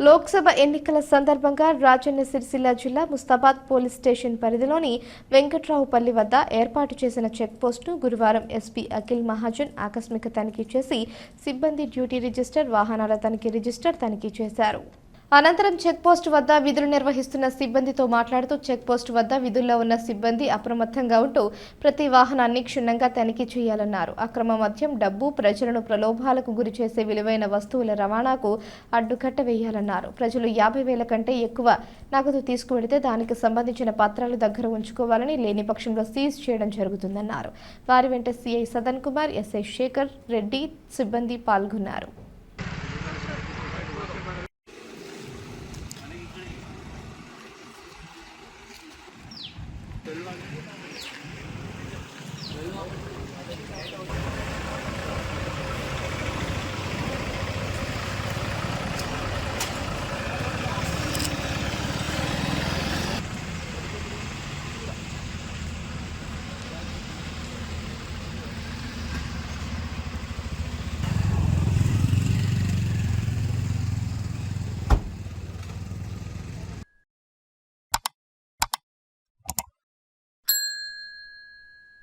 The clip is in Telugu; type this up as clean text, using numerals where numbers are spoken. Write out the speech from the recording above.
లోక్సభ ఎన్నికల సందర్భంగా రాజన్న సిరిసిల్ల జిల్లా ముస్తాబాద్ పోలీస్ స్టేషన్ పరిధిలోని వెంకట్రావుపల్లి వద్ద ఏర్పాటు చేసిన చెక్పోస్టును గురువారం ఎస్పీ అఖిల్ మహాజన్ ఆకస్మిక తనిఖీ చేసి సిబ్బంది డ్యూటీ రిజిస్టర్, వాహనాల తనిఖీ రిజిస్టర్ తనిఖీ చేశారు. అనంతరం చెక్పోస్టు వద్ద విధులు నిర్వహిస్తున్న సిబ్బందితో మాట్లాడుతూ చెక్పోస్టు వద్ద విధుల్లో ఉన్న సిబ్బంది అప్రమత్తంగా ఉంటూ ప్రతి వాహనాన్ని క్షుణ్ణంగా తనిఖీ చేయాలన్నారు. అక్రమ మద్యం, డబ్బు, ప్రజలను ప్రలోభాలకు గురిచేసే విలువైన వస్తువుల రవాణాకు అడ్డుకట్ట వేయాలన్నారు. ప్రజలు 50,000 కంటే ఎక్కువ నగదు తీసుకువెడితే దానికి సంబంధించిన పత్రాలు దగ్గర ఉంచుకోవాలని, లేని పక్షంలో సీజ్ చేయడం జరుగుతుందన్నారు. వారి వెంట సిఐ సదన్ కుమార్, ఎస్ఐ శేఖర్ రెడ్డి సిబ్బంది పాల్గొన్నారు.